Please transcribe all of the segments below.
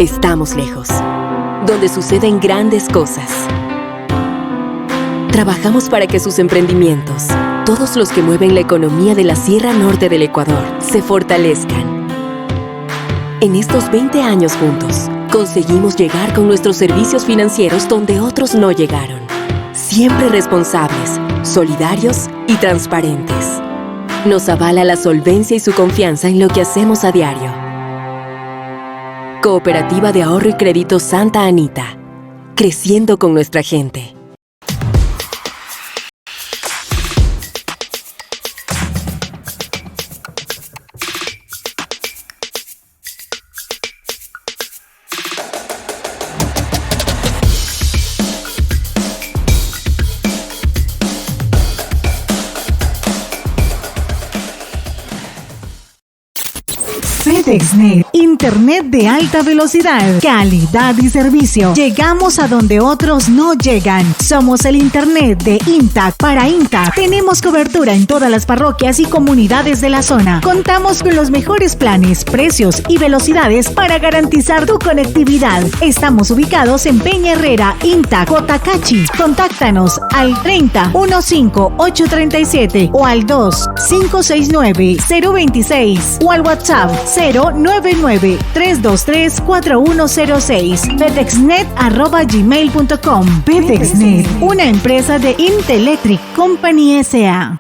Estamos lejos, donde suceden grandes cosas. Trabajamos para que sus emprendimientos, todos los que mueven la economía de la Sierra Norte del Ecuador, se fortalezcan. En estos 20 años juntos, conseguimos llegar con nuestros servicios financieros donde otros no llegaron. Siempre responsables, solidarios y transparentes. Nos avala la solvencia y su confianza en lo que hacemos a diario. Cooperativa de Ahorro y Crédito Santa Anita. Creciendo con nuestra gente. FedExnet, Internet de alta velocidad, calidad y servicio. Llegamos a donde otros no llegan. Somos el Internet de Intac para Intac. Tenemos cobertura en todas las parroquias y comunidades de la zona. Contamos con los mejores planes, precios y velocidades para garantizar tu conectividad. Estamos ubicados en Peña Herrera, Intac, Cotacachi. Contáctanos al 30-15-837 o al 2-569-026 o al WhatsApp 099-323-4106. FedExnet@gmail.com. FedExnet, una empresa de Intelectric Company S.A.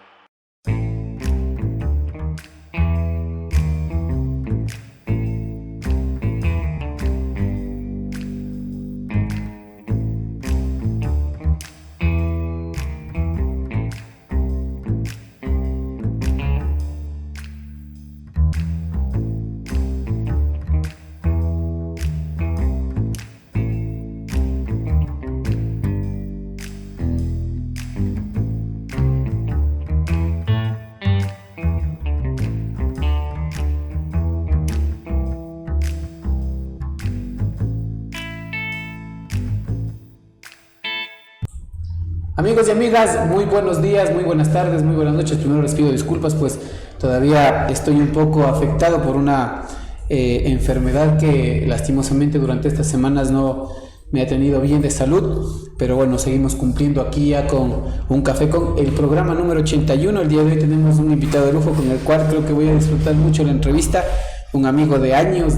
Amigos y amigas, muy buenos días, muy buenas tardes, muy buenas noches. Primero les pido disculpas, pues todavía estoy un poco afectado por una enfermedad que lastimosamente durante estas semanas no me ha tenido bien de salud, pero bueno, seguimos cumpliendo aquí ya con un café con el programa número 81. El día de hoy tenemos un invitado de lujo con el cual creo que voy a disfrutar mucho la entrevista. Un amigo de años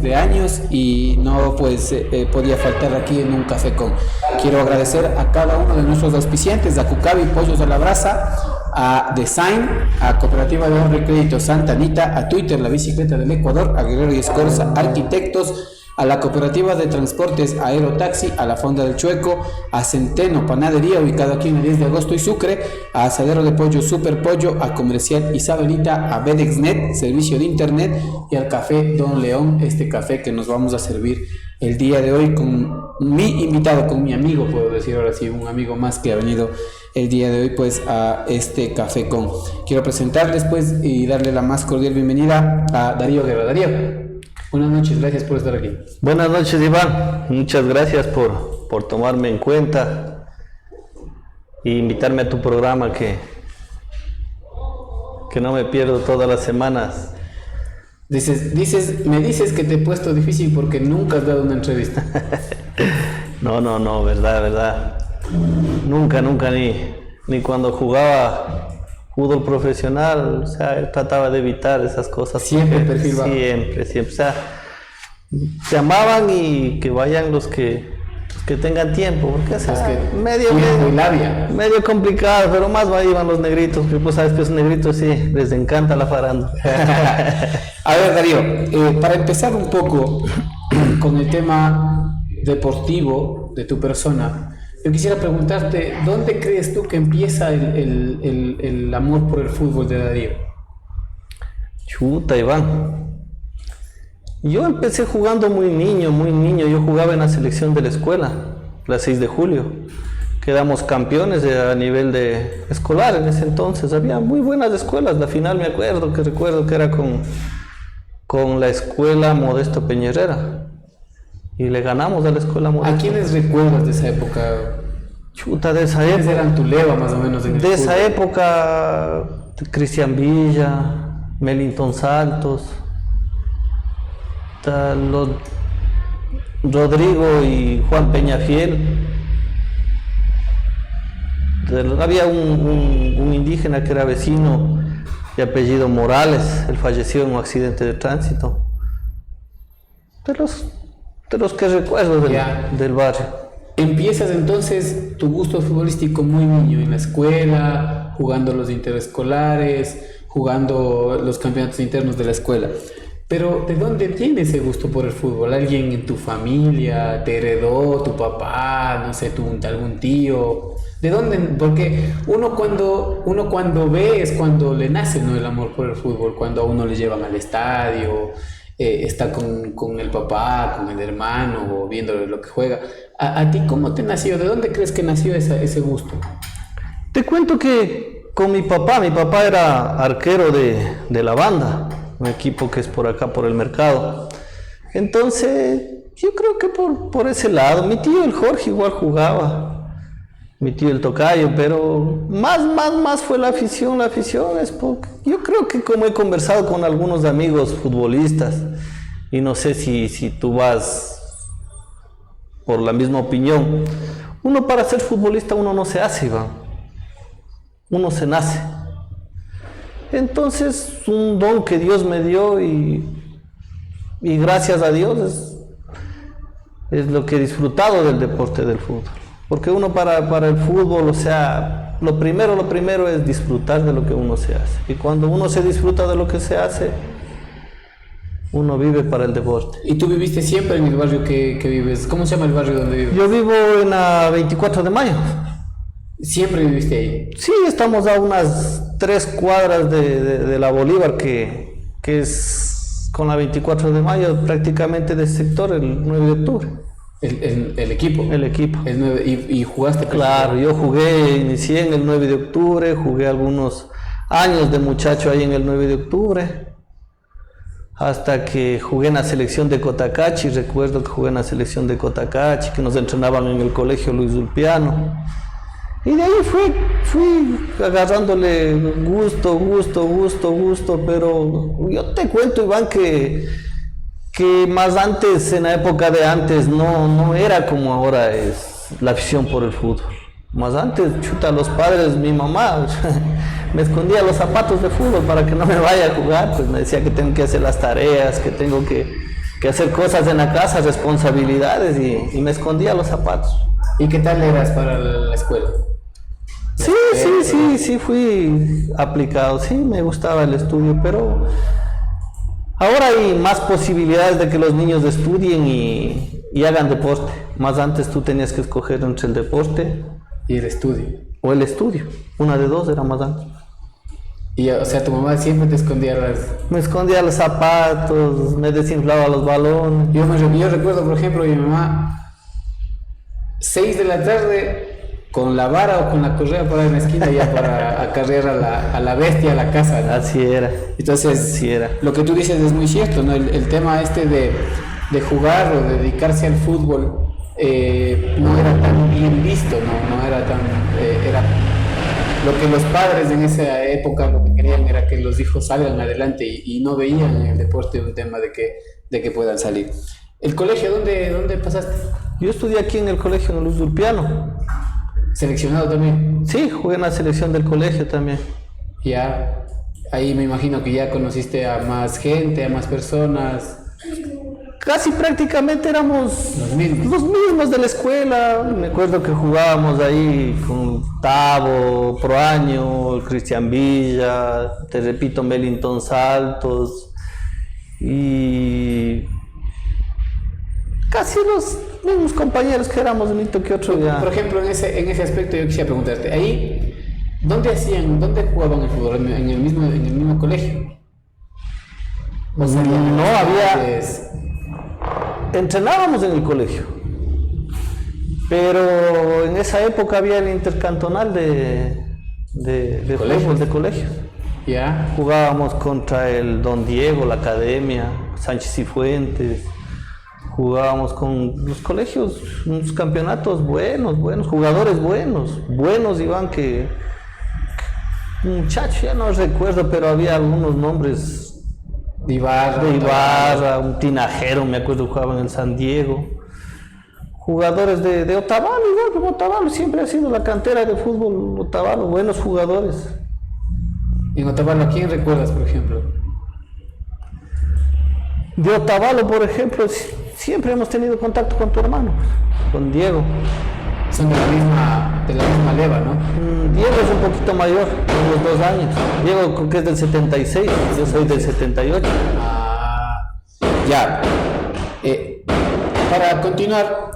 y no pues podía faltar aquí en un café con. Quiero agradecer a cada uno de nuestros auspiciantes, a Cucavi Pollos a la Brasa, a Design, a Cooperativa de Ahorro y Crédito Santa Anita, a Twitter, la bicicleta del Ecuador, a Guerrero y Escorza, Arquitectos, a la Cooperativa de Transportes Aerotaxi, a la Fonda del Chueco, a Centeno Panadería, ubicado aquí en el 10 de agosto y Sucre, a Asadero de Pollo Super Pollo, a Comercial Isabelita, a FedExnet, servicio de internet, y al Café Don León, este café que nos vamos a servir el día de hoy con mi invitado, con mi amigo, puedo decir ahora sí, un amigo más que ha venido el día de hoy pues a este café con. Quiero presentarles pues y darle la más cordial bienvenida a Darío Guerra. Darío, buenas noches, gracias por estar aquí. Buenas noches, Iván, muchas gracias por tomarme en cuenta e invitarme a tu programa que no me pierdo todas las semanas. Me dices que te he puesto difícil porque nunca has dado una entrevista. No, verdad. Nunca, ni cuando jugaba fútbol profesional, o sea, él trataba de evitar esas cosas. Siempre perfil bajo. Siempre, o sea, llamaban y que vayan los que tengan tiempo, porque es medio complicado, pero más iban los negritos, porque pues sabes que los negritos sí, les encanta la farándula. A ver, Darío, para empezar un poco con el tema deportivo de tu persona, yo quisiera preguntarte, ¿dónde crees tú que empieza el amor por el fútbol de Darío? Chuta, Iván. Yo empecé jugando muy niño. Yo jugaba en la selección de la escuela, la 6 de julio. Quedamos campeones a nivel de escolar en ese entonces. Había muy buenas escuelas. La final recuerdo que era con la escuela Modesto Peña Herrera. Y le ganamos a la escuela Modesto. ¿A quiénes recuerdas de esa época? Chuta, de esa época. ¿Quiénes eran tu leva más o menos? De esa época, Cristian Villa, Melington Santos. Rodrigo y Juan Peñafiel. Había un indígena que era vecino de apellido Morales, él falleció en un accidente de tránsito. De los que recuerdo del barrio. Empiezas entonces tu gusto futbolístico muy niño, en la escuela, jugando los interescolares, jugando los campeonatos internos de la escuela. Pero ¿de dónde viene ese gusto por el fútbol? ¿Alguien en tu familia te heredó, tu papá, no sé, algún tío? ¿De dónde? Porque uno cuando ve es cuando le nace, ¿no?, el amor por el fútbol, cuando a uno le llevan al estadio, está con el papá, con el hermano, o viendo lo que juega. ¿A ti cómo te nació? ¿De dónde crees que nació ese gusto? Te cuento que con mi papá era arquero de la banda, un equipo que es por acá, por el mercado. Entonces, yo creo que por ese lado. Mi tío el Jorge igual jugaba, mi tío el Tocayo, pero más fue la afición es porque yo creo que, como he conversado con algunos amigos futbolistas, y no sé si tú vas por la misma opinión, uno para ser futbolista uno no se hace, Iván, uno se nace. Entonces, un don que Dios me dio y gracias a Dios es lo que he disfrutado del deporte del fútbol. Porque uno para el fútbol, o sea, lo primero es disfrutar de lo que uno se hace. Y cuando uno se disfruta de lo que se hace, uno vive para el deporte. ¿Y tú viviste siempre en el barrio que vives? ¿Cómo se llama el barrio donde vives? Yo vivo en la 24 de mayo. ¿Siempre viviste ahí? Sí, estamos a unas 3 cuadras de la Bolívar, que es con la 24 de mayo, prácticamente de ese sector, el 9 de octubre. ¿El equipo? El equipo. El 9, ¿y jugaste? Claro, yo inicié en el 9 de octubre, jugué algunos años de muchacho ahí en el 9 de octubre, hasta que jugué en la selección de Cotacachi. Recuerdo que jugué en la selección de Cotacachi, que nos entrenaban en el colegio Luis Ulpiano. Y de ahí fui agarrándole gusto, pero yo te cuento, Iván, que más antes, en la época de antes, no era como ahora es la afición por el fútbol. Más antes, los padres, mi mamá me escondía los zapatos de fútbol para que no me vaya a jugar, pues me decía que tengo que hacer las tareas, que tengo que hacer cosas en la casa, responsabilidades, y me escondía los zapatos. ¿Y qué tal eras para la escuela? Sí, fui aplicado, sí, me gustaba el estudio, pero ahora hay más posibilidades de que los niños estudien y hagan deporte. Más antes tú tenías que escoger entre el deporte y el estudio. O el estudio, una de dos era más antes. Y, o sea, tu mamá siempre te escondía Me escondía los zapatos, me desinflaba los balones. Yo recuerdo, por ejemplo, mi mamá, 6 de la tarde, con la vara o con la correa para en la esquina, ya para acarrear a la bestia a la casa, ¿no? Así era. Entonces, así era. Lo que tú dices es muy cierto, ¿no? El tema de jugar o de dedicarse al fútbol no era tan bien visto, no era tan... era lo que los padres en esa época lo que querían era que los hijos salgan adelante y no veían en el deporte un tema de que puedan salir. ¿El colegio dónde pasaste? Yo estudié aquí en el colegio en Luis Ulpiano. ¿Seleccionado también? Sí, jugué en la selección del colegio también. Ya, ahí me imagino que ya conociste a más gente, a más personas. Casi prácticamente éramos los mismos de la escuela. Me acuerdo que jugábamos ahí con Tavo, Proaño, Cristian Villa, te repito, Melington Saltos, y casi los mismos compañeros que éramos, un hito que otro ya. Por ejemplo, en ese aspecto yo quisiera preguntarte, ahí, ¿dónde jugaban el fútbol? ¿En el mismo colegio? O sea, no había... Entrenábamos en el colegio, pero en esa época había el intercantonal de fútbol de colegios. ¿Ya? Jugábamos contra el Don Diego, la Academia, Sánchez y Fuentes. Jugábamos con los colegios, unos campeonatos buenos, jugadores buenos, Iván, que muchacho, ya no recuerdo, pero había algunos nombres. De Ibarra, un Tinajero, me acuerdo, jugaba en el San Diego. jugadores de Otavalo, igual que Otavalo, siempre ha sido la cantera de fútbol Otavalo, buenos jugadores. En Otavalo, ¿a quién recuerdas, por ejemplo? De Otavalo, por ejemplo, siempre hemos tenido contacto con tu hermano, con Diego. Son de la misma leva, ¿no? Diego es un poquito mayor, unos 2 años. Diego creo que es del 76, yo soy del 78. Ya. Para continuar,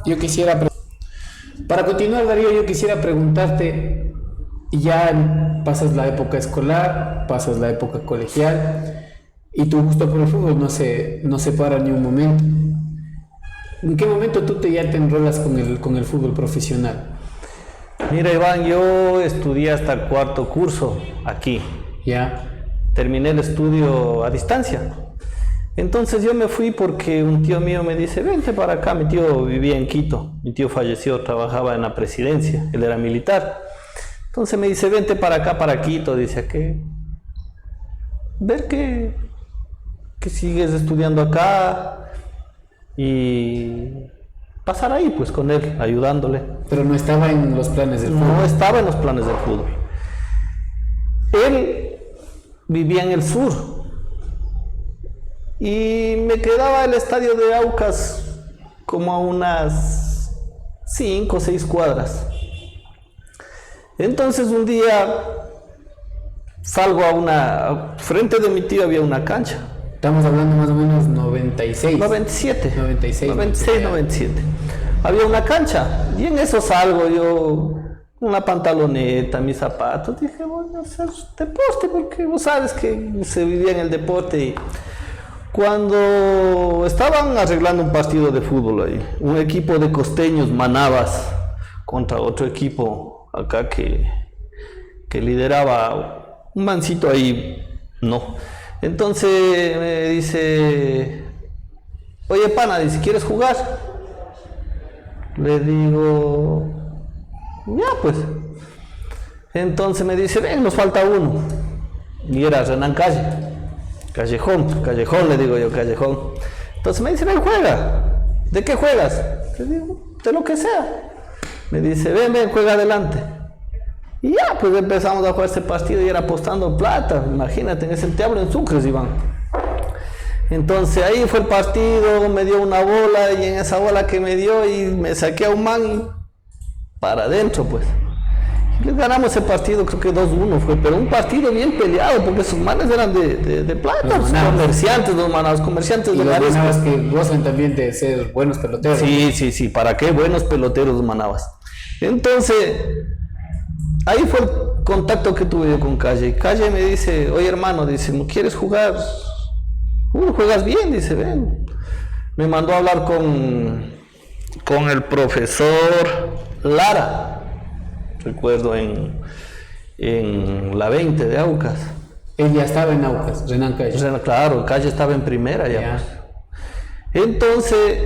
Darío, yo quisiera preguntarte, ya pasas la época escolar, pasas la época colegial, y tu gusto por el fútbol no se para ni un momento. ¿En qué momento tú ya te enrolas con el fútbol profesional? Mira, Iván, yo estudié hasta el 4º curso aquí. Ya. Terminé el estudio a distancia. Entonces yo me fui porque un tío mío me dice, vente para acá. Mi tío vivía en Quito. Mi tío falleció, trabajaba en la presidencia. Él era militar. Entonces me dice, vente para acá, para Quito. Dice, ¿qué? Ver que sigues estudiando acá y pasar ahí pues con él, ayudándole. Pero no estaba en los planes del fútbol. No estaba en los planes del fútbol. Él vivía en el sur y me quedaba el estadio de Aucas como a unas 5 o 6 cuadras. Entonces un día salgo frente de mi tío había una cancha. Estamos hablando más o menos 96. 97. 96. 96, 97. Había una cancha y en eso salgo yo, una pantaloneta, mis zapatos. Dije, voy a hacer deporte porque vos sabes que se vivía en el deporte. Y cuando estaban arreglando un partido de fútbol ahí, un equipo de costeños, Manabas, contra otro equipo acá que lideraba un mancito ahí, no. Entonces me dice, oye pana, dice, ¿quieres jugar? Le digo, ya pues. Entonces me dice, ven, nos falta uno. Y era Renan Callejón le digo yo, Callejón. Entonces me dice, ven, juega. ¿De qué juegas? Le digo, de lo que sea. Me dice, ven, juega adelante. Y ya, pues empezamos a jugar este partido y era apostando plata, imagínate, en ese teatro en Sucres, Iván. Entonces ahí fue el partido, me dio una bola y en esa bola que me dio y me saqué a un man y para adentro, pues. Y ganamos ese partido, creo que 2-1 fue, pero un partido bien peleado porque esos manes eran de plata, los comerciantes y de los Manabas mariscos. que gozan también de ser buenos peloteros. Sí, ¿para qué? Buenos peloteros los Manabas. Entonces ahí fue el contacto que tuve yo con Calle. Calle me dice, oye hermano, dice, ¿no quieres jugar? Juegas bien, dice, ven. Me mandó a hablar con el profesor Lara, recuerdo en la 20 de Aucas. Él ya estaba en Aucas, Renan Calle. Claro, Calle estaba en primera ya. Pues. Entonces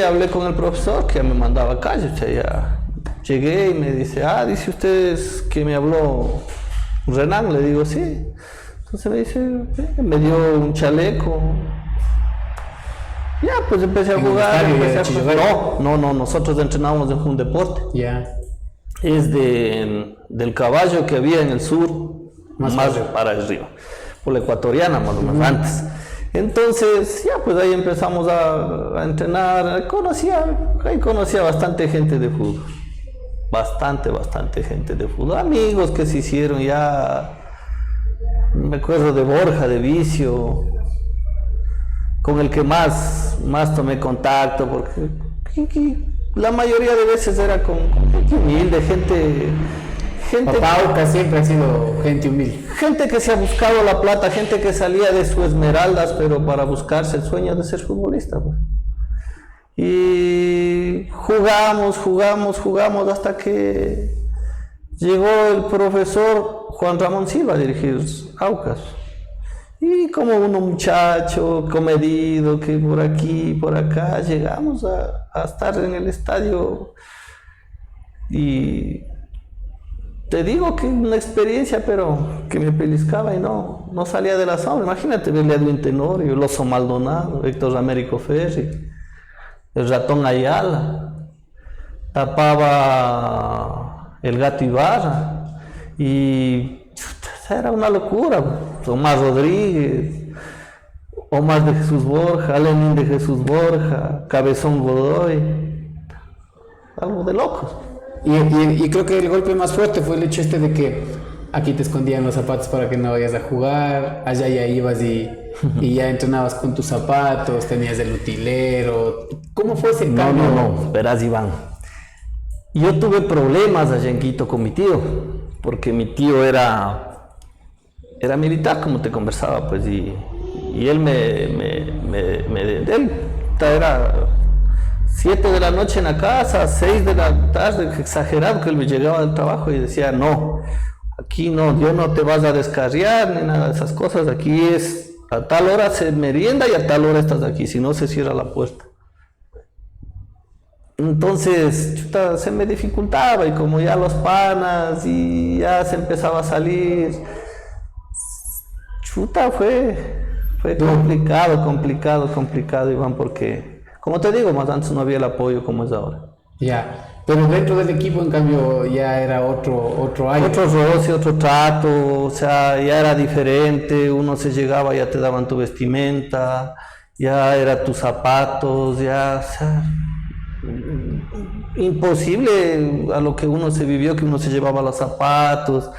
hablé con el profesor que me mandaba a Calle, o sea, ya. Llegué y me dice, dice usted que me habló Renan, le digo, sí. Entonces me dice, me dio un chaleco. Ya, pues empecé a jugar. No, nosotros entrenábamos en un deporte. Ya. Es del caballo que había en el sur, más para arriba, por la ecuatoriana, más o menos antes. Entonces, ya, pues ahí empezamos a entrenar. Ahí conocía bastante gente de fútbol. Bastante gente de fútbol, amigos que se hicieron ya, me acuerdo de Borja de Vicio, con el que más tomé contacto, porque la mayoría de veces era con gente humilde, gente Papá Aucas siempre ha sido gente humilde. Gente que se ha buscado la plata, gente que salía de sus esmeraldas, pero para buscarse el sueño de ser futbolista, pues. Y jugamos hasta que llegó el profesor Juan Ramón Silva a dirigir Aucas. Y como uno muchacho comedido, que por aquí, por acá, llegamos a estar en el estadio. Y te digo que una experiencia, pero que me pellizcaba y no salía de la sombra. Imagínate verle a Edwin Tenorio, el Oso Maldonado, Héctor Américo Ferri, el Ratón Ayala, tapaba el Gato Ibarra y chuta, era una locura. Tomás Rodríguez, Omar de Jesús Borja, Lenin de Jesús Borja, Cabezón Godoy, algo de locos. Y creo que el golpe más fuerte fue el hecho este de que aquí te escondían los zapatos para que no vayas a jugar, allá ya ibas y ya entrenabas con tus zapatos, tenías el utilero. ¿Cómo fue ese cambio? No, verás, Iván. Yo tuve problemas allá en Quito con mi tío, porque mi tío era militar, como te conversaba, pues, y él él era 7 de la noche en la casa, 6 de la tarde, exagerado, que él me llegaba del trabajo y decía, no, aquí no, yo no te vas a descarriar ni nada de esas cosas, aquí es a tal hora se merienda y a tal hora estás aquí, si no se cierra la puerta. Entonces, chuta, se me dificultaba y como ya los panas y ya se empezaba a salir, chuta, fue complicado, Iván, porque, como te digo, más antes no había el apoyo como es ahora. Ya, pero dentro del equipo, en cambio, ya era otro año. Otro roce, otro trato, o sea, ya era diferente, uno se llegaba, ya te daban tu vestimenta, ya era tus zapatos, ya, o sea, imposible a lo que uno se vivió, que uno se llevaba los zapatos,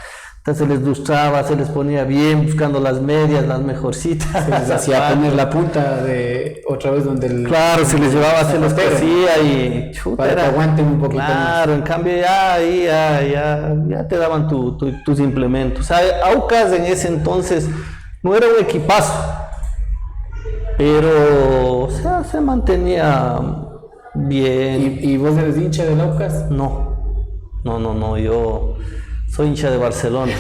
se les lustraba, se les ponía bien, buscando las medias, las mejorcitas. Se les hacía poner la punta de otra vez donde el... Claro, se les llevaba, se los cosía y... Chuta, para que aguanten un poquito más. Claro, en cambio ya te daban tus implementos. O sea, Aucas en ese entonces no era un equipazo, pero, o sea, se mantenía bien. ¿Y vos eres hincha del Aucas? No, yo soy hincha de Barcelona.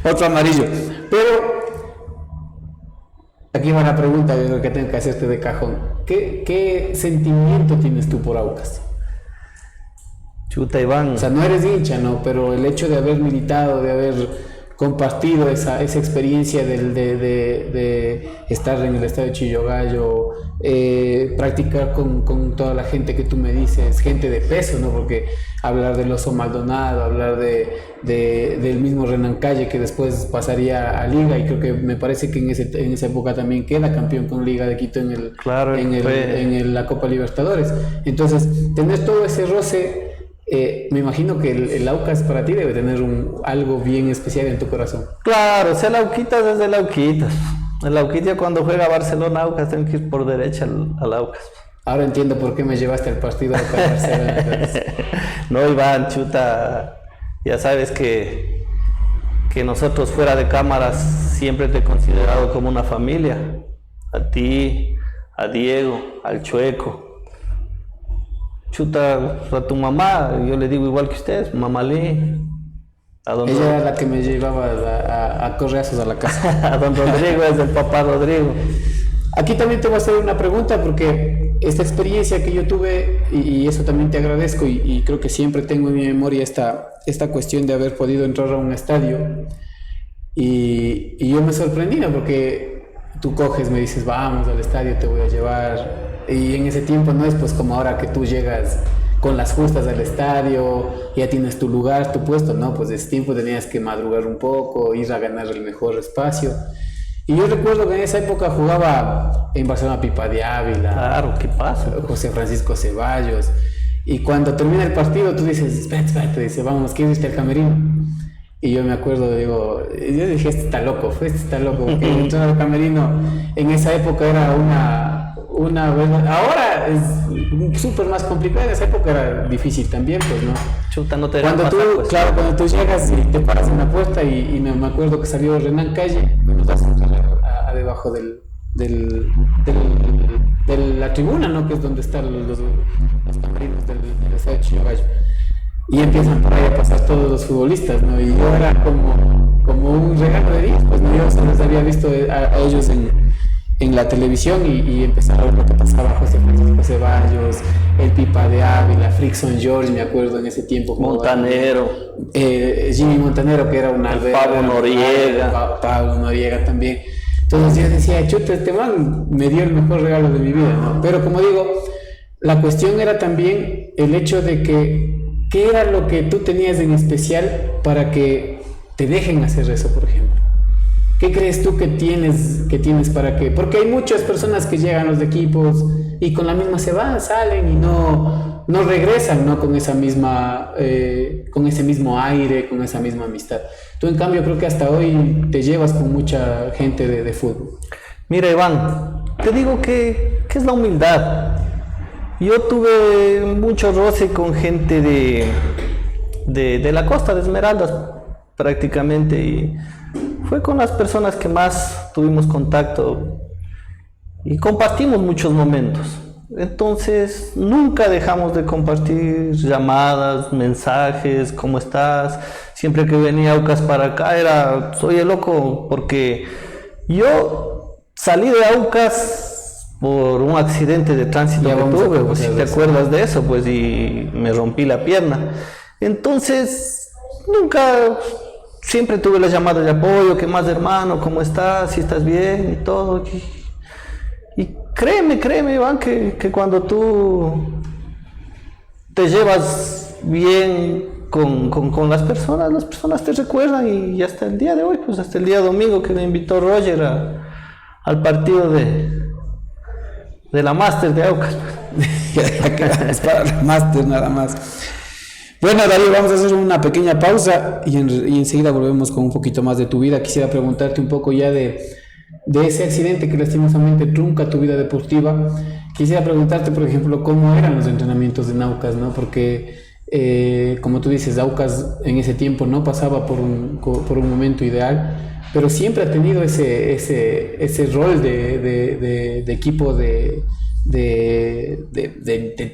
Otro amarillo. Pero aquí va la pregunta, yo creo que tengo que hacerte de cajón. ¿Qué sentimiento tienes tú por Aucas? Chuta, Iván. O sea, no eres hincha, ¿no? Pero el hecho de haber militado, de haber compartido esa experiencia de estar en el estadio Chillogallo, practicar con toda la gente que tú me dices, gente de peso, ¿no? Porque hablar del Oso Maldonado, hablar del mismo Renan Calle, que después pasaría a Liga, y creo que me parece que en esa época también queda campeón con Liga de Quito en la Copa Libertadores. Entonces, tener todo ese roce, me imagino que el Aucas para ti debe tener algo bien especial en tu corazón. Claro, o sea, el Auquitas es el Auquitas. El Auquitas, cuando juega Barcelona, Aucas, tengo que ir por derecha al Aucas. Ahora entiendo por qué me llevaste al partido Aucas Barcelona. No, Iván, chuta, ya sabes que nosotros fuera de cámaras siempre te he considerado como una familia. A ti, a Diego, al Chueco. Chuta, a tu mamá, yo le digo igual que ustedes, mamá Lee. Ella era la que me llevaba a correazos a la casa. A don Rodrigo, es el papá Rodrigo. Aquí también te voy a hacer una pregunta, porque esta experiencia que yo tuve, y eso también te agradezco, y creo que siempre tengo en mi memoria esta cuestión de haber podido entrar a un estadio, y yo me sorprendí, ¿no? Porque tú coges, me dices, vamos al estadio, te voy a llevar. Y en ese tiempo no es pues como ahora que tú llegas con las justas al estadio, ya tienes tu lugar, tu puesto, no, pues ese tiempo tenías que madrugar un poco, ir a ganar el mejor espacio. Y yo recuerdo que en esa época jugaba en Barcelona Pipa de Ávila. Claro, ¿qué pasa? José Francisco Ceballos. Y cuando termina el partido tú dices, espérate, dice, vamos, ¿quieres irte al camerino? Y yo me acuerdo, yo dije, este está loco, porque entrar al camerino en esa época era ahora es súper más complicado, en esa época era difícil también, pues, ¿no? Chuta, no te cuando tú llegas y te paras en la puerta y me acuerdo que salió Renan Calle, nos das a debajo de la tribuna, ¿no? Que es donde están los camerinos del estadio Chillogallo. Y empiezan por ahí a pasar todos los futbolistas, ¿no? Y yo era como un regalo de Dios, pues, ¿no? Yo se les había visto a ellos en la televisión y empezar a ver lo que pasaba. José Francisco Ceballos, el Pipa de Ávila, Frickson George, me acuerdo en ese tiempo. Montanero. Jimmy Montanero, que era un Pablo Noriega. Pablo Noriega también. Entonces yo decía, chuta, este man me dio el mejor regalo de mi vida, ¿no? Pero como digo, la cuestión era también el hecho de que, ¿qué era lo que tú tenías en especial para que te dejen hacer eso, por ejemplo? ¿Qué crees tú que tienes para que? Porque hay muchas personas que llegan a los equipos y con la misma se van, salen y no regresan, ¿no? Con esa misma, con ese mismo aire, con esa misma amistad. Tú, en cambio, creo que hasta hoy te llevas con mucha gente de fútbol. Mira, Iván, te digo que es la humildad. Yo tuve mucho roce con gente de la costa de Esmeraldas, prácticamente, y fue con las personas que más tuvimos contacto y compartimos muchos momentos. Entonces, nunca dejamos de compartir llamadas, mensajes, ¿cómo estás? Siempre que venía Aucas para acá soy el loco, porque yo salí de Aucas por un accidente de tránsito que tuve, pues, si te acuerdas de eso, pues, y me rompí la pierna. Entonces, siempre tuve las llamadas de apoyo, ¿qué más, hermano? ¿Cómo estás? ¿Si estás bien? Y todo. Y créeme, Iván, que cuando tú te llevas bien con las personas te recuerdan, y hasta el día de hoy, pues hasta el día domingo que me invitó Roger al partido de la Máster de Aucas. Es para la Máster nada más. Bueno, Darío, vamos a hacer una pequeña pausa y enseguida volvemos con un poquito más de tu vida. Quisiera preguntarte un poco ya de ese accidente que lastimosamente trunca tu vida deportiva. Quisiera preguntarte, por ejemplo, cómo eran los entrenamientos en Aucas, ¿no? Porque, como tú dices, Aucas en ese tiempo no pasaba por un momento ideal, pero siempre ha tenido ese rol de equipo de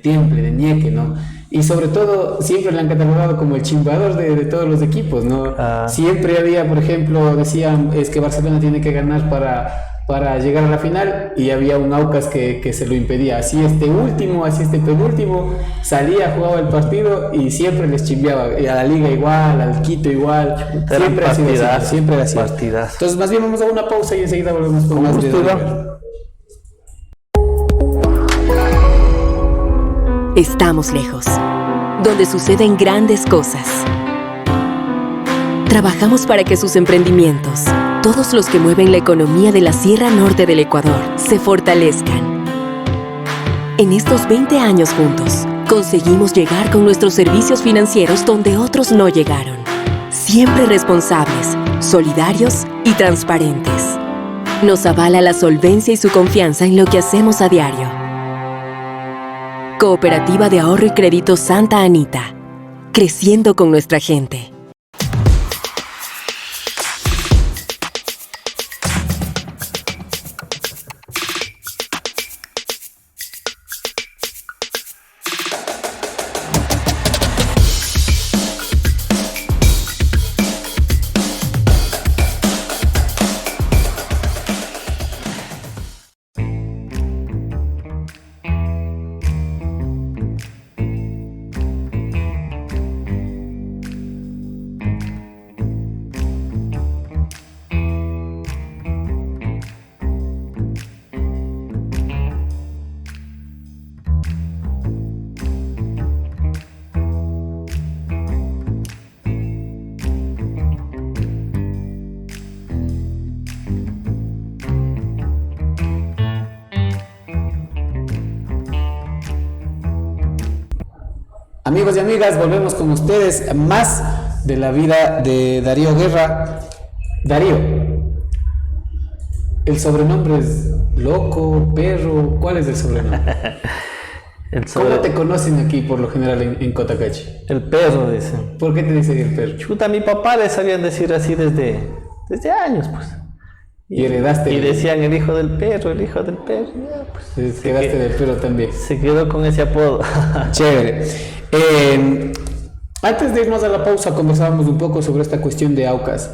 temple, de ñeque, ¿no? Y sobre todo siempre le han catalogado como el chimbador de todos los equipos, ¿no? Siempre había, por ejemplo, decían, es que Barcelona tiene que ganar para llegar a la final, y había un Aucas que se lo impedía. Así último, así penúltimo, salía, jugaba el partido y siempre les chimbeaba. Y a la Liga igual, al Quito igual. Siempre ha sido así, siempre era así. Entonces, más bien vamos a una pausa y enseguida volvemos con más de... Estamos lejos, donde suceden grandes cosas. Trabajamos para que sus emprendimientos, todos los que mueven la economía de la Sierra Norte del Ecuador, se fortalezcan. En estos 20 años juntos, conseguimos llegar con nuestros servicios financieros donde otros no llegaron. Siempre responsables, solidarios y transparentes. Nos avala la solvencia y su confianza en lo que hacemos a diario. Cooperativa de Ahorro y Crédito Santa Anita, creciendo con nuestra gente. Amigos y amigas, volvemos con ustedes más de la vida de Darío Guerra. Darío, el sobrenombre es Loco, Perro, ¿cuál es el sobrenombre? ¿Cómo te conocen aquí por lo general en Cotacachi? El Perro, dicen. ¿Por qué te dicen el Perro? Chuta, a mi papá le sabían decir así desde años, pues. Y heredaste. Y decían el hijo del perro, el hijo del perro. Ya, pues, quedaste del perro también. Se quedó con ese apodo. Chévere. Antes de irnos a la pausa, conversábamos un poco sobre esta cuestión de Aucas.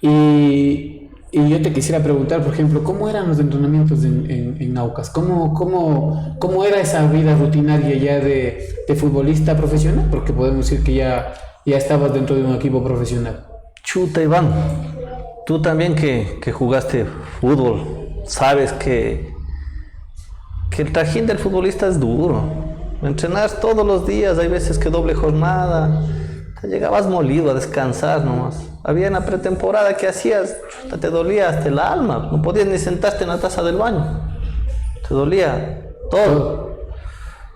Y yo te quisiera preguntar, por ejemplo, ¿cómo eran los entrenamientos en Aucas? ¿Cómo era esa vida rutinaria ya de futbolista profesional? Porque podemos decir que ya estabas dentro de un equipo profesional. Chuta, Iván, tú también que jugaste fútbol, sabes que que el trajín del futbolista es duro. Entrenar todos los días, hay veces que doble jornada, te llegabas molido a descansar nomás. Había una pretemporada que hacías, te dolía hasta el alma, no podías ni sentarte en la taza del baño, te dolía todo.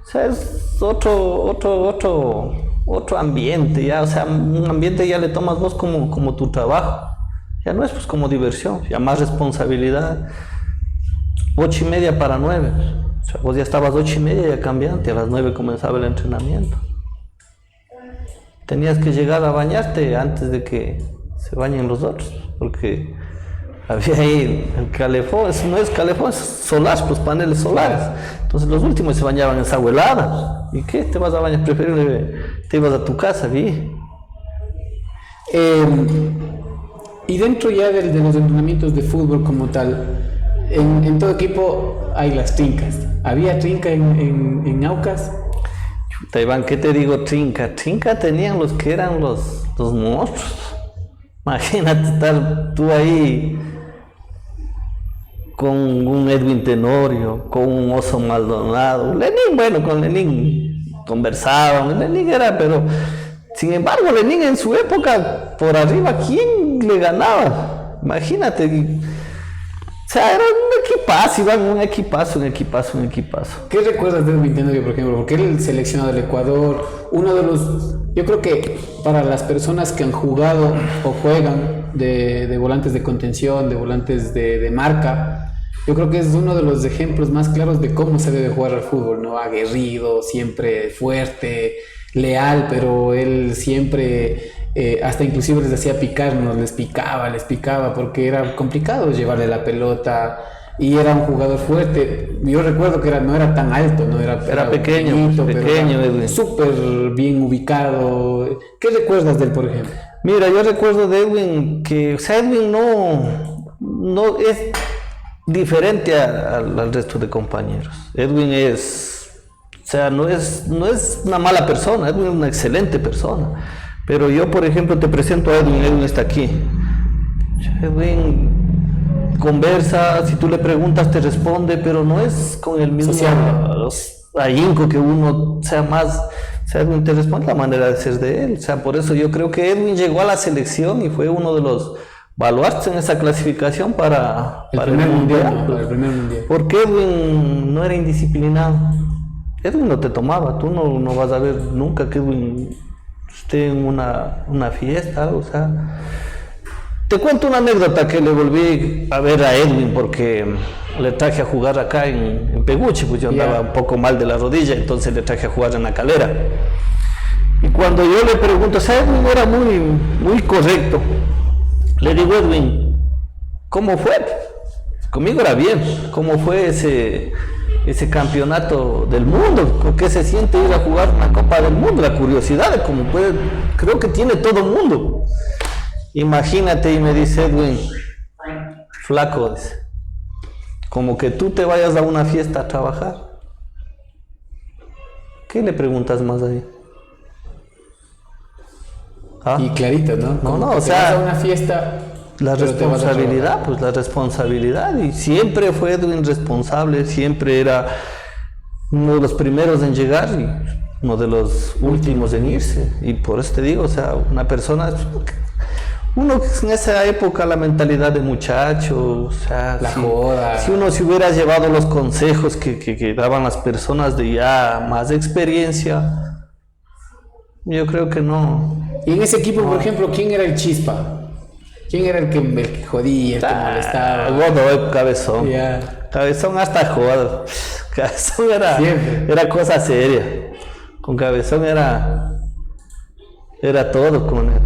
O sea, es otro ambiente, ya, o sea, un ambiente ya le tomas vos como tu trabajo, ya no es pues como diversión, ya más responsabilidad. 8:30 para 9, o sea, vos ya estabas 8:30 ya cambiante, a las 9 comenzaba el entrenamiento. Tenías que llegar a bañarte antes de que se bañen los otros, porque había ahí el calefón, eso no es calefón, es solar, pues paneles solares. Entonces los últimos se bañaban en agua helada. ¿Y qué? ¿Te vas a bañar? Preferible te ibas a tu casa, vi. Y dentro ya de los entrenamientos de fútbol como tal, en todo equipo hay las trincas. ¿Había trinca en Aucas? Chuta, Iván, ¿qué te digo trinca? Trinca tenían los que eran los monstruos. Imagínate estar tú ahí con un Edwin Tenorio, con un Oso Maldonado. Lenín, bueno, con Lenín conversaban, Lenín era, pero sin embargo Lenín en su época, por arriba, ¿quién le ganaba? Imagínate, o sea, era un equipazo, Iván, un equipazo. ¿Qué recuerdas de Edwin Tenorio, por ejemplo? Porque él es el seleccionado del Ecuador, uno de los, yo creo que para las personas que han jugado o juegan de volantes de contención, de volantes de marca, yo creo que es uno de los ejemplos más claros de cómo se debe jugar al fútbol, ¿no? Aguerrido, siempre fuerte, leal, pero él siempre, hasta inclusive les hacía picarnos, les picaba, porque era complicado llevarle la pelota y era un jugador fuerte. Yo recuerdo que no era tan alto, no era pequeño, Edwin. Súper bien ubicado. ¿Qué recuerdas de él, por ejemplo? Mira, yo recuerdo de Edwin que, o sea, Edwin no es diferente al resto de compañeros. Edwin es, o sea, no es una mala persona, Edwin es una excelente persona. Pero yo, por ejemplo, te presento a Edwin está aquí. Edwin conversa, si tú le preguntas te responde, pero no es con el mismo ahínco que uno, sea más, o sea, Edwin te responde la manera de ser de él. O sea, por eso yo creo que Edwin llegó a la selección y fue uno de los baluartes en esa clasificación para el primer mundial. Porque Edwin no era indisciplinado. Edwin no te tomaba, tú no vas a ver nunca que Edwin esté en una fiesta, o sea. Te cuento una anécdota que le volví a ver a Edwin porque le traje a jugar acá en Peguche, pues yo andaba un poco mal de la rodilla, entonces le traje a jugar en La Calera. Y cuando yo le pregunto, o sea, Edwin era muy correcto. Le digo, Edwin, ¿cómo fue? Conmigo era bien. ¿Cómo fue ese campeonato del mundo? ¿Qué se siente ir a jugar una Copa del Mundo? La curiosidad de cómo puede, creo que tiene todo el mundo. Imagínate, y me dice Edwin, flaco, dice, como que tú te vayas a una fiesta a trabajar. ¿Qué le preguntas más ahí? ¿Ah? Y clarito, ¿no? No, o sea, vas a una fiesta, la responsabilidad, pues la responsabilidad, y siempre fue Edwin responsable, siempre era uno de los primeros en llegar y uno de los últimos en irse, y por eso te digo, o sea, una persona, uno en esa época la mentalidad de muchacho, o sea, si uno se hubiera llevado los consejos que daban las personas de ya más experiencia, yo creo que no. Y en ese equipo, por ejemplo, ¿quién era el chispa? ¿Quién era el que jodía, el que molestaba? Godoy, Cabezón. Cabezón hasta joder. Cabezón era cosa seria. Con Cabezón era todo con él.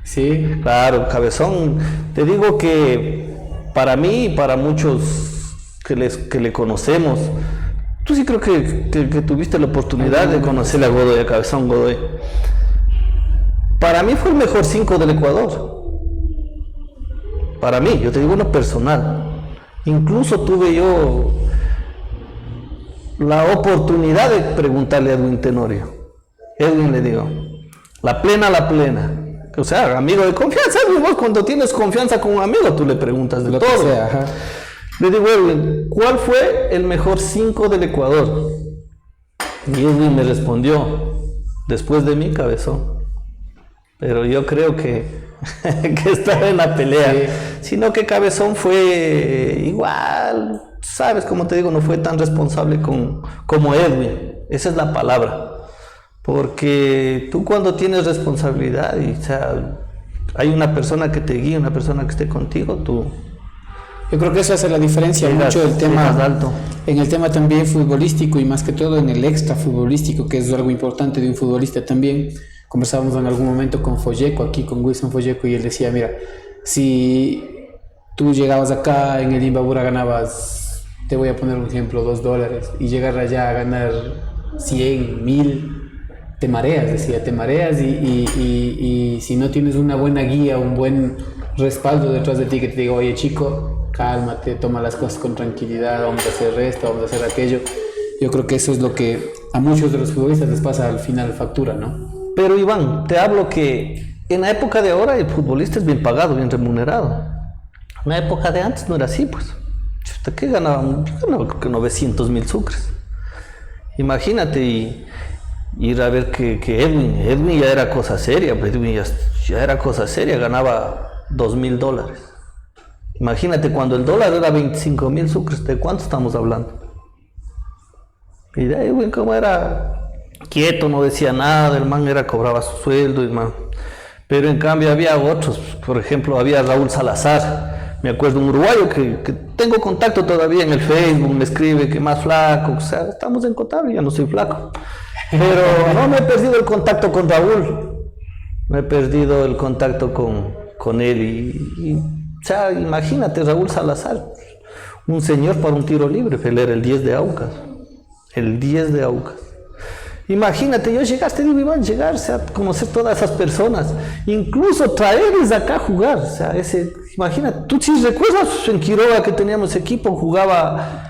Sí. Claro, Cabezón, te digo que para mí y para muchos que le conocemos, tú sí creo que tuviste la oportunidad de conocerle a Godoy, a Cabezón Godoy. Para mí fue el mejor 5 del Ecuador. Para mí, yo te digo lo personal. Incluso tuve yo la oportunidad de preguntarle a Edwin Tenorio. Edwin, le digo, la plena. O sea, amigo de confianza, vos cuando tienes confianza con un amigo, tú le preguntas de todo. Le digo, Edwin, ¿cuál fue el mejor 5 del Ecuador? Y Edwin me respondió, después de mí, Cabezón. Pero yo creo que estaba en la pelea. Sí. Sino que Cabezón fue igual, sabes, como te digo, no fue tan responsable como Edwin. Esa es la palabra. Porque tú cuando tienes responsabilidad y, o sea, hay una persona que te guía, una persona que esté contigo, tú... Yo creo que eso hace la diferencia mucho del tema, alto. En el tema también futbolístico y más que todo en el extra futbolístico, que es algo importante de un futbolista también. Conversábamos en algún momento con Folleco, aquí con Wilson Folleco, y él decía, mira, si tú llegabas acá en el Imbabura ganabas, te voy a poner un ejemplo, $2, y llegar allá a ganar 100, 1000, te mareas, decía, te mareas y si no tienes una buena guía, un buen respaldo detrás de ti que te diga, oye chico, cálmate, toma las cosas con tranquilidad, vamos a hacer esto, vamos a hacer aquello. Yo creo que eso es lo que a muchos de los futbolistas les pasa al final factura, ¿no? Pero Iván, te hablo que en la época de ahora el futbolista es bien pagado, bien remunerado. En la época de antes no era así, pues. ¿Qué ganaban? Yo ganaba creo que 900,000 sucres. Imagínate y ir a ver que Edwin ya era cosa seria, pues Edwin ya era cosa seria, ganaba $2,000. Imagínate cuando el dólar era 25,000 sucres, ¿de cuánto estamos hablando? Y de Edwin como era quieto, no decía nada, el man cobraba su sueldo, hermano. Pero en cambio había otros, por ejemplo había Raúl Salazar, me acuerdo un uruguayo que tengo contacto todavía en el Facebook, me escribe que más flaco, o sea, estamos en contacto, ya no soy flaco. Pero no me he perdido el contacto con Raúl, me he perdido el contacto con él o sea, imagínate Raúl Salazar, un señor para un tiro libre, él era el 10 de Aucas, el 10 de Aucas. Imagínate, llegarse a conocer todas esas personas, incluso traerles acá a jugar, o sea, imagínate, tú si recuerdas en Quiroga que teníamos equipo, jugaba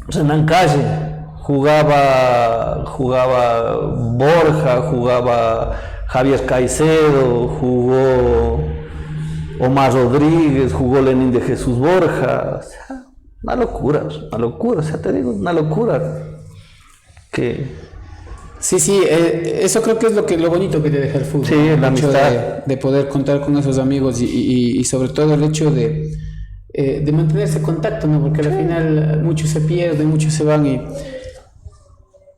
Renan Calle, jugaba Borja, jugaba Javier Caicedo, jugó Omar Rodríguez, jugó Lenín de Jesús Borja, o sea, una locura, o sea, te digo, una locura que... Sí, eso creo que es lo bonito que te deja el fútbol. Sí, la amistad. De poder contar con esos amigos y sobre todo el hecho de mantener ese contacto, ¿no? Porque al final muchos se pierden, muchos se van y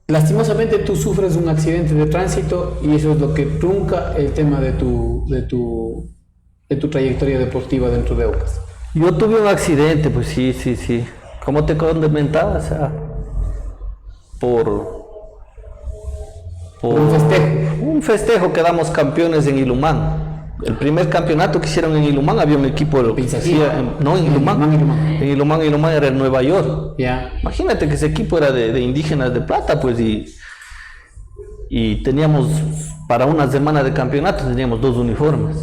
lastimosamente tú sufres un accidente de tránsito y eso es lo que trunca el tema de tu trayectoria deportiva dentro de Aucas. Yo tuve un accidente, pues sí. Como te comentaba, o sea, por un festejo quedamos campeones en Ilumán. El primer campeonato que hicieron en Ilumán había un equipo en Ilumán era en Nueva York. Yeah. Imagínate que ese equipo era de indígenas de Plata, pues y teníamos para una semana de campeonato teníamos 2 uniformes.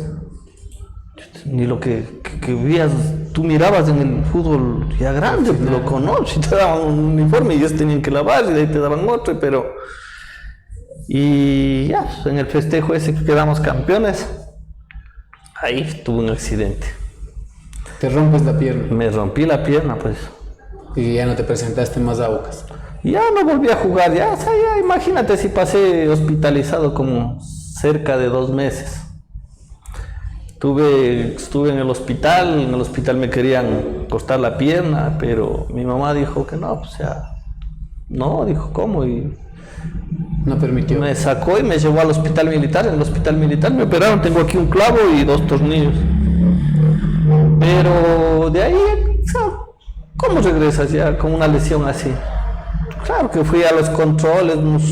Ni lo que veías, tú mirabas en el fútbol ya grande, lo conoces, y te daban un uniforme y ellos tenían que lavar y de ahí te daban otro, y ya, pues, en el festejo ese que quedamos campeones, ahí tuve un accidente. ¿Te rompes la pierna? Me rompí la pierna, pues. Y ya no te presentaste más a Aucas. Ya no volví a jugar, ya imagínate si pasé hospitalizado como cerca de 2 meses. Estuve en el hospital me querían cortar la pierna, pero mi mamá dijo que no, pues no, dijo, ¿cómo? Y no permitió. Me sacó y me llevó al hospital militar. En el hospital militar me operaron, tengo aquí un clavo y 2 tornillos. Pero de ahí, ¿cómo regresas ya con una lesión así? Claro que fui a los controles, unos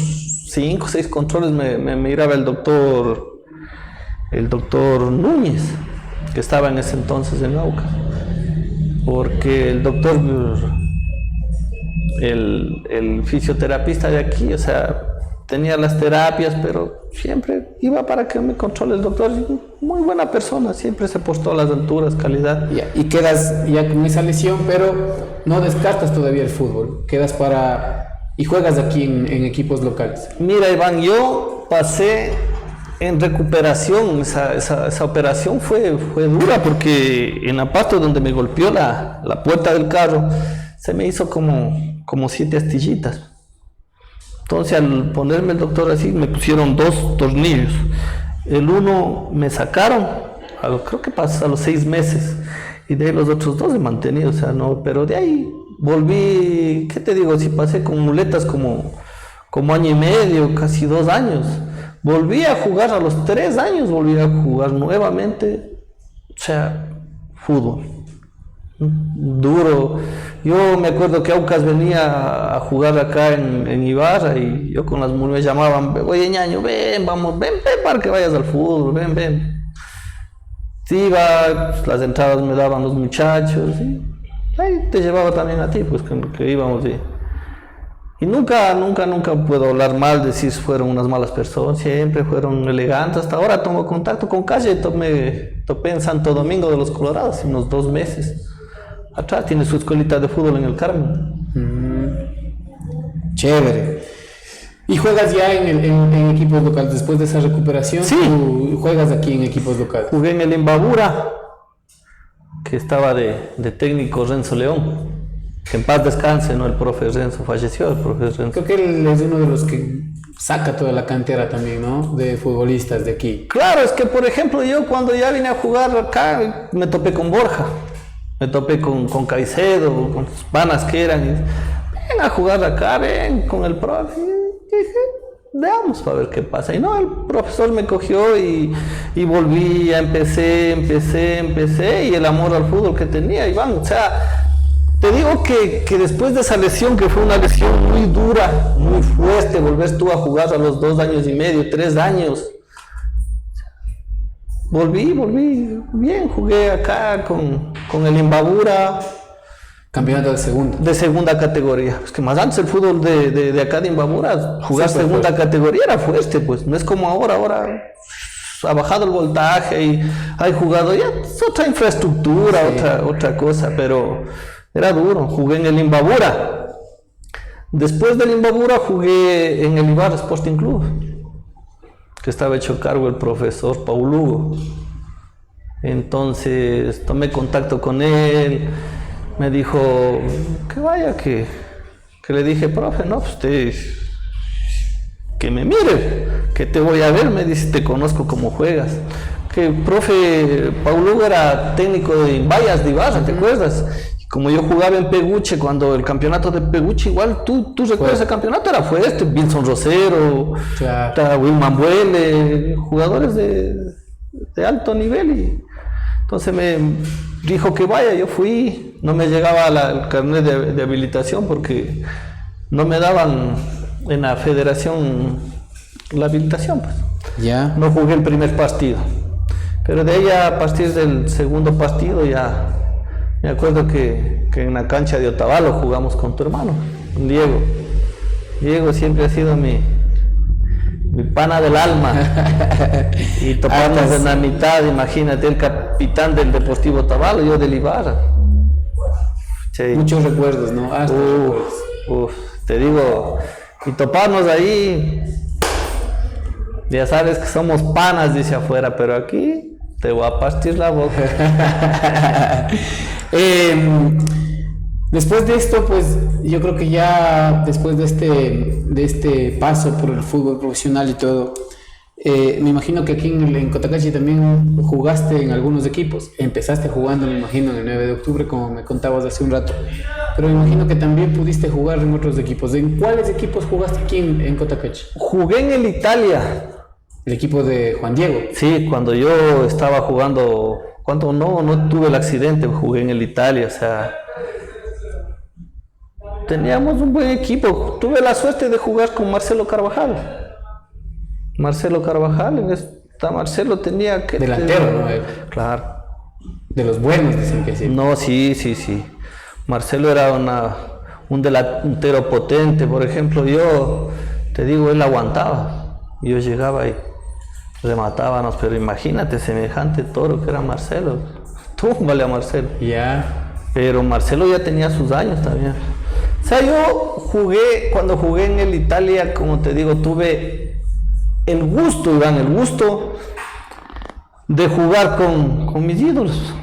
5 o 6 controles, me miraba el doctor Núñez, que estaba en ese entonces en Aucas, porque el doctor, el fisioterapista de aquí, o sea, tenía las terapias, pero siempre iba para que me controle el doctor. Muy buena persona, siempre se portó a las alturas, calidad. Y quedas ya con esa lesión, pero no descartas todavía el fútbol. Quedas y juegas aquí en equipos locales. Mira, Iván, yo pasé en recuperación, esa operación fue dura porque en la parte donde me golpeó la puerta del carro, se me hizo como 7 astillitas. Entonces al ponerme el doctor así, me pusieron 2 tornillos. El uno me sacaron, creo que pasó a los 6 meses, y de ahí los otros 2 he mantenido, o sea, no, pero de ahí volví, ¿qué te digo? Si pasé con muletas como año y medio, casi 2 años. Volví a jugar a los 3 años, volví a jugar nuevamente, o sea, fútbol. Duro. Yo me acuerdo que Aucas venía a jugar acá en Ibarra y yo con las muletas me llamaban, oye ñaño, ven, vamos, ven para que vayas al fútbol, ven. Sí, iba, las entradas me daban los muchachos, ¿sí? Ahí te llevaba también a ti, pues que íbamos, ¿sí? Y nunca puedo hablar mal, decir fueron unas malas personas, siempre fueron elegantes. Hasta ahora tomo contacto con Calle, topé en Santo Domingo de los Colorados, unos 2 meses. Atrás tiene su escuelita de fútbol en el Carmen. Chévere. ¿Y juegas ya en equipos locales después de esa recuperación? Sí. ¿Tú juegas aquí en equipos locales? Jugué en el Imbabura, que estaba de técnico Renzo León. Que en paz descanse, ¿no? El profe Renzo falleció, el profe Renzo. Creo que él es uno de los que saca toda la cantera también, ¿no? De futbolistas de aquí. Claro, es que por ejemplo yo cuando ya vine a jugar acá, me topé con Borja, me topé con Caicedo, con sus panas que eran. Ven a jugar acá, ven con el profe. Y dije, veamos para ver qué pasa. Y no, el profesor me cogió y volví, empecé, y el amor al fútbol que tenía, Iván, o sea... Te digo que después de esa lesión, que fue una lesión muy dura, muy fuerte, volver tú a jugar a los 2 años y medio, 3 años. Volví bien, jugué acá con el Imbabura. Campeonato de segunda. De segunda categoría. Es que más antes el fútbol de acá de Imbabura, jugar sí, segunda fuerte. Categoría era fuerte, pues. No es como ahora ha bajado el voltaje y hay jugado, ya es otra infraestructura, sí. otra cosa, pero... Era duro, jugué en el Imbabura. Después del Imbabura jugué en el Ibarra Sporting Club, que estaba hecho cargo el profesor Paul Hugo. Entonces tomé contacto con él, me dijo que vaya, que le dije, profe, no, pues usted, que me mire, que te voy a ver, me dice, te conozco cómo juegas. Que el profe Paul Hugo era técnico de Vallas de Ibarra, ¿te acuerdas? Como yo jugaba en Peguche, cuando el campeonato de Peguche, igual tú recuerdas el campeonato, era fuerte, Wilson Rosero, claro. Wilman Buele, jugadores de alto nivel. Y entonces me dijo que vaya, yo fui, no me llegaba el carnet de habilitación porque no me daban en la federación la habilitación, pues. Ya. No jugué el primer partido, pero de ahí a partir del segundo partido ya... Me acuerdo que en la cancha de Otavalo jugamos con tu hermano, Diego. Diego siempre ha sido mi pana del alma. Y topamos en la mitad, imagínate, el capitán del Deportivo Otavalo, yo del Ibarra. Sí. Muchos recuerdos, ¿no? Te digo, y toparnos ahí, ya sabes que somos panas, dice afuera, pero aquí te voy a partir la boca. Después de esto, pues yo creo que ya después de este paso por el fútbol profesional y todo, me imagino que aquí en Cotacachi también jugaste en algunos equipos. Empezaste jugando, me imagino, en el 9 de octubre, como me contabas hace un rato, pero me imagino que también pudiste jugar en otros equipos. ¿En cuáles equipos jugaste aquí en Cotacachi? Jugué en el Italia. ¿El equipo de Juan Diego? Sí, cuando yo estaba jugando, cuando no tuve el accidente, jugué en el Italia, o sea, teníamos un buen equipo. Tuve la suerte de jugar con Marcelo Carvajal. Marcelo tenía que... Delantero, ¿no? Claro. De los buenos, dicen que sí. No, sí. Marcelo era un delantero potente, por ejemplo, yo te digo, él aguantaba. Yo llegaba y rematábamos, pero imagínate semejante toro que era Marcelo. Túmbale a Marcelo. Ya. Pero Marcelo ya tenía sus años también. O sea, yo cuando jugué en el Italia, como te digo, tuve el gusto, Iván, el gusto de jugar con mis ídolos.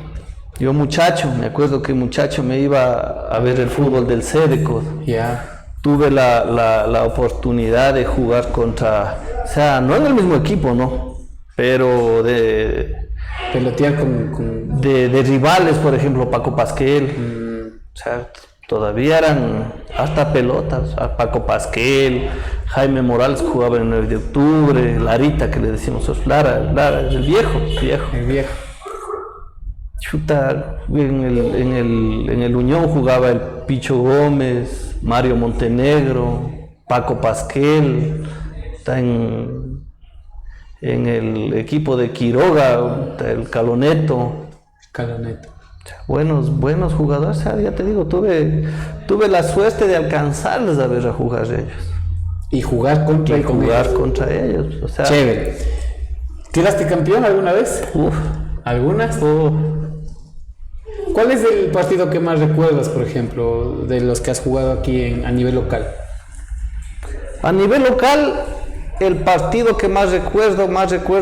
Yo muchacho, me acuerdo que muchacho me iba a ver el fútbol del Cédeco. Ya. Tuve la oportunidad de jugar contra, o sea, no en el mismo equipo, ¿no? Pero Pelotear de rivales, por ejemplo, Paco Pasquel. O sea, todavía eran hasta pelotas. Paco Pasquel, Jaime Morales jugaba en el 9 de octubre, Larita, que le decimos, Lara, el viejo. El viejo. Chuta, en el Unión jugaba el Picho Gómez, Mario Montenegro, Paco Pasquel, está en el equipo de Quiroga, el Caloneto. Buenos jugadores, ya te digo, tuve la suerte de alcanzarles a ver a jugar ellos. Y jugar contra ellos. O sea, chévere. ¿Quedaste campeón alguna vez? ¿Algunas? ¿Cuál es el partido que más recuerdas, por ejemplo, de los que has jugado aquí a nivel local? A nivel local, el partido que más recuerdo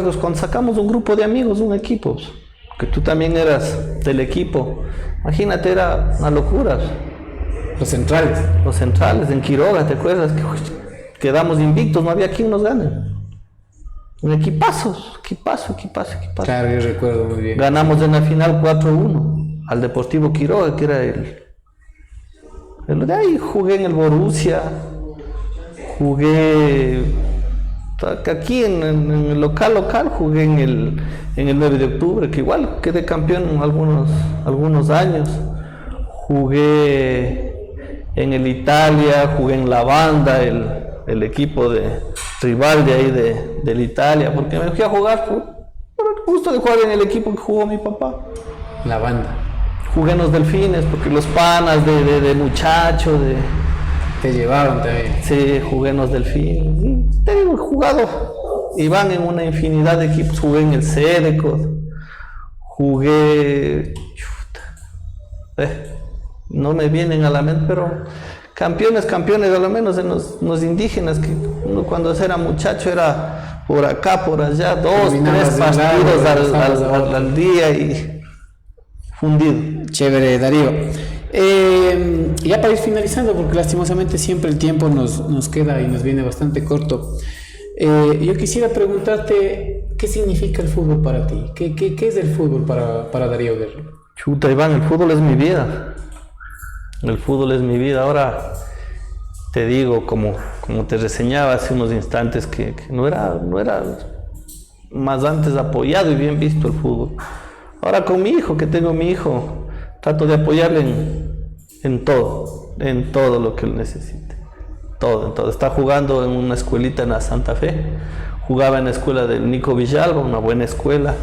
es cuando sacamos un grupo de amigos, un equipo, que tú también eras del equipo. Imagínate, era una locura. Los centrales. Los centrales en Quiroga, ¿te acuerdas? Que quedamos invictos, no había quien nos gane. Un equipazo. Claro, yo recuerdo muy bien. Ganamos en la final 4-1 al Deportivo Quiroga, que era el de ahí. Jugué en el Borussia, jugué aquí en el local, jugué en el 9 de octubre, que igual quedé campeón algunos años. Jugué en el Italia, jugué en la banda, el equipo rival de ahí del Italia, porque me fui a jugar por el gusto de jugar en el equipo que jugó mi papá. La banda. Jugué en los Delfines, porque los panas de muchacho, te llevaron también. Sí, jugué en los Delfines. Y te digo, he jugado, Iván, en una infinidad de equipos. Jugué en el Cédeco, jugué... no me vienen a la mente, pero campeones, a lo menos en los indígenas, que uno cuando era muchacho era por acá, por allá, 2, 3 partidos al día y fundido. Chévere, Darío. Ya para ir finalizando, porque lastimosamente siempre el tiempo nos queda y nos viene bastante corto, yo quisiera preguntarte, ¿qué significa el fútbol para ti? ¿Qué es el fútbol para Darío Guerra? Chuta, Iván, el fútbol es mi vida. El fútbol es mi vida. Ahora te digo, como te reseñaba hace unos instantes, que no era más antes apoyado y bien visto el fútbol. Ahora con mi hijo, que tengo mi hijo, trato de apoyarle en todo lo que él necesite. Todo. Está jugando en una escuelita en la Santa Fe. Jugaba en la escuela del Nico Villalba, una buena escuela,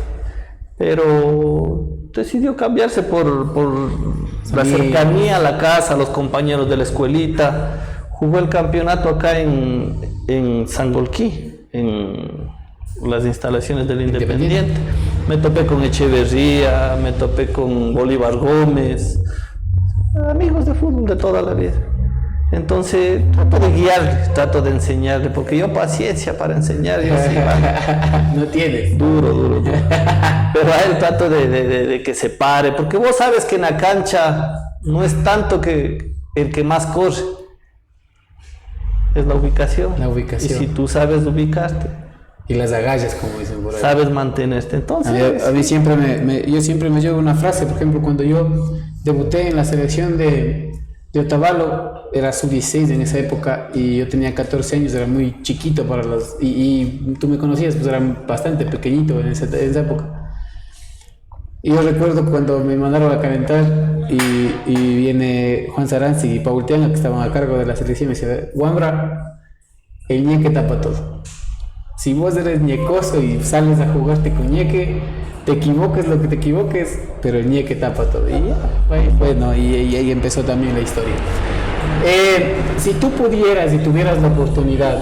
pero decidió cambiarse por la cercanía a la casa, a los compañeros de la escuelita. Jugó el campeonato acá en Sangolquí, en las instalaciones del Independiente. Me topé con Echeverría, me topé con Bolívar Gómez, amigos de fútbol de toda la vida. Entonces trato de guiarle, trato de enseñarle, porque yo paciencia para enseñar, yo sí, no tienes. Duro. Pero a él trato de que se pare, porque vos sabes que en la cancha no es tanto que el que más corre, es la ubicación. Y si tú sabes ubicarte y las agallas, como dicen por ahí, sabes mantenerte. Entonces a mí siempre yo siempre me llevo una frase. Por ejemplo, cuando yo debuté en la selección de Otavalo, era sub-16 en esa época y yo tenía 14 años, era muy chiquito para los... Y tú me conocías, pues era bastante pequeñito en esa época. Y yo recuerdo cuando me mandaron a calentar y viene Juan Saranzi y Paul Tianga, que estaban a cargo de la selección, y me decía: Wambra, el ñeque tapa todo. Si vos eres ñecoso y sales a jugarte con ñeque, te equivoques lo que te equivoques, pero el ñeque tapa todo. Y ya, bueno, y ahí empezó también la historia. Si tú pudieras y tuvieras la oportunidad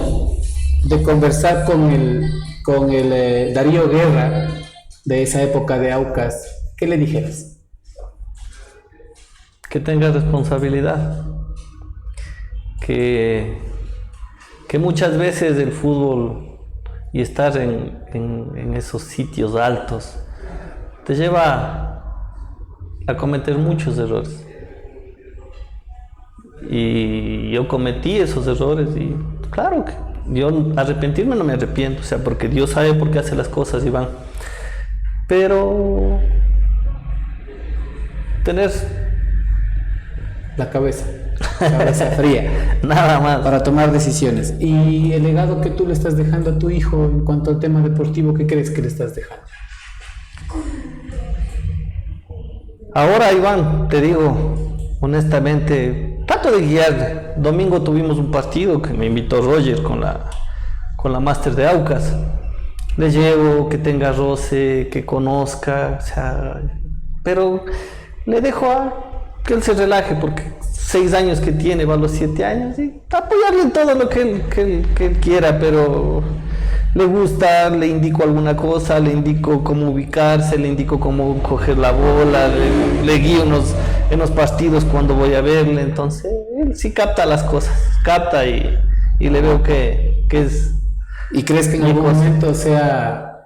de conversar con el Darío Guerra de esa época de Aucas, ¿qué le dijeras? Que tenga responsabilidad, que muchas veces el fútbol y estar en esos sitios altos te lleva a cometer muchos errores. Y yo cometí esos errores y claro que yo arrepentirme no me arrepiento, o sea, porque Dios sabe por qué hace las cosas, Iván. Pero tener la cabeza fría nada más para tomar decisiones. Y el legado que tú le estás dejando a tu hijo en cuanto al tema deportivo, ¿qué crees que le estás dejando? Ahora, Iván, te digo honestamente, trato de guiarle. Domingo tuvimos un partido que me invitó Roger con la máster de Aucas. Le llevo, que tenga roce, que conozca, o sea, pero le dejo a que él se relaje, porque 6 años que tiene, va a los 7 años, y apoyarle en todo lo que él quiera, pero le gusta, le indico alguna cosa, le indico cómo ubicarse, le indico cómo coger la bola, le guío en los partidos cuando voy a verle. Entonces él sí capta las cosas, capta y le veo que es... ¿Y crees que en algún momento se haga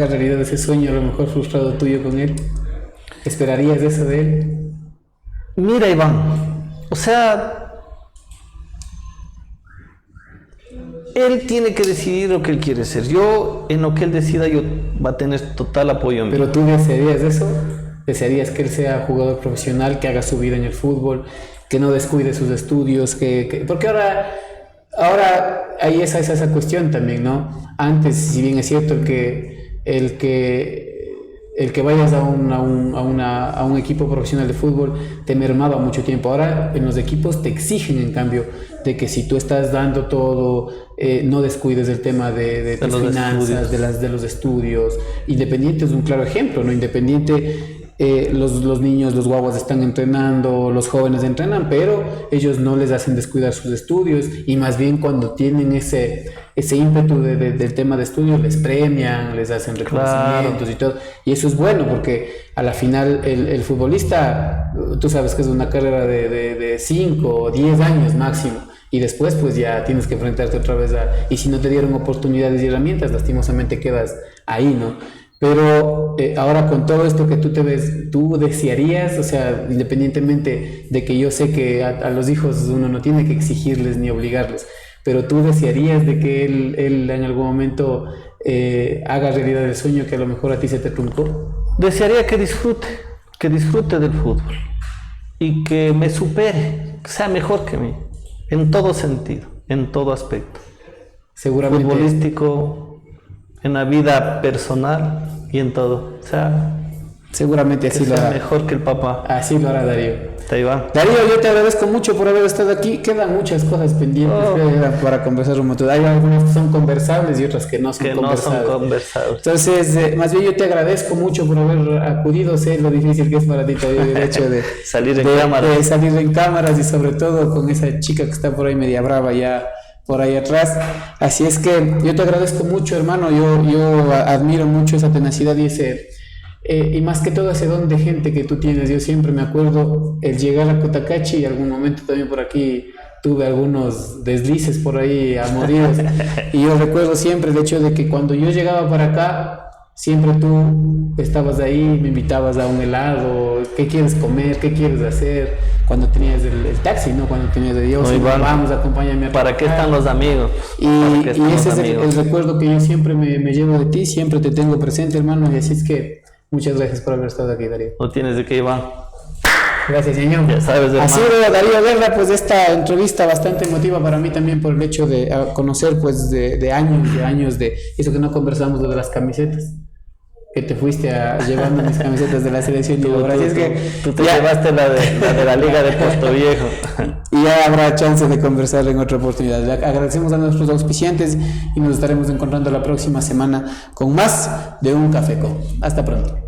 realidad ese sueño a lo mejor frustrado tuyo con él? ¿Esperarías eso de él? Mira, Iván, o sea, él tiene que decidir lo que él quiere ser. Yo, en lo que él decida, yo va a tener total apoyo en mí. ¿Pero tú desearías eso? ¿Desearías que él sea jugador profesional, que haga su vida en el fútbol, que no descuide sus estudios? Porque ahora ahí es esa cuestión también, ¿no? Antes, si bien es cierto el que vayas a un equipo profesional de fútbol te mermaba mucho tiempo. Ahora en los equipos te exigen, en cambio, de que si tú estás dando todo, no descuides el tema de tus finanzas, de los estudios. Independiente es un claro ejemplo, ¿no? Independiente, los niños, los guaguas están entrenando, los jóvenes entrenan, pero ellos no les hacen descuidar sus estudios, y más bien cuando tienen ese ímpetu del tema de estudios, les premian, les hacen reconocimientos, claro, y todo. Y eso es bueno, porque a la final el futbolista, tú sabes que es una carrera de 5 o 10 años máximo, y después pues ya tienes que enfrentarte otra vez y si no te dieron oportunidades y herramientas, lastimosamente quedas ahí, ¿no? Pero ahora con todo esto que tú te ves, ¿tú desearías, o sea, independientemente de que yo sé que a los hijos uno no tiene que exigirles ni obligarles, pero tú desearías de que él en algún momento haga realidad el sueño que a lo mejor a ti se te truncó? Desearía que disfrute del fútbol y que me supere, que sea mejor que mí, en todo sentido, en todo aspecto. Seguramente. Futbolístico, en la vida personal y en todo. O sea, seguramente así lo hará. Mejor que el papá. Así lo hará Darío. Iván. Darío, yo te agradezco mucho por haber estado aquí. Quedan muchas cosas pendientes para conversar un montón. Hay algunas que son conversables y otras que no son conversables. Entonces, más bien yo te agradezco mucho por haber acudido. Sé lo difícil que es para ti todavía el hecho de salir en cámaras, y sobre todo con esa chica que está por ahí media brava ya por ahí atrás. Así es que yo te agradezco mucho, hermano. Yo admiro mucho esa tenacidad y y más que todo ese don de gente que tú tienes. Yo siempre me acuerdo el llegar a Cotacachi, y algún momento también por aquí tuve algunos deslices por ahí amoridos, y yo recuerdo siempre el hecho de que cuando yo llegaba para acá, siempre tú estabas ahí, me invitabas a un helado, ¿qué quieres comer? ¿Qué quieres hacer? Cuando tenías el taxi, ¿no? Cuando tenías de Dios, no, vamos, acompáñame a ¿para qué están los amigos? Y ese es el recuerdo que yo siempre me llevo de ti, siempre te tengo presente, hermano, y así es que muchas gracias por haber estado aquí, Darío. No tienes de qué, Iván. Gracias, señor. Ya sabes, hermano. Así de Darío Guerra, pues esta entrevista bastante emotiva para mí también, por el hecho de conocer pues de años de eso que no conversamos de las camisetas, que te fuiste llevando mis camisetas de la selección. Tú te llevaste la de la Liga de Puerto Viejo. Y ya habrá chance de conversar en otra oportunidad. Le agradecemos a nuestros auspiciantes y nos estaremos encontrando la próxima semana con más de Un Café Con. Hasta pronto.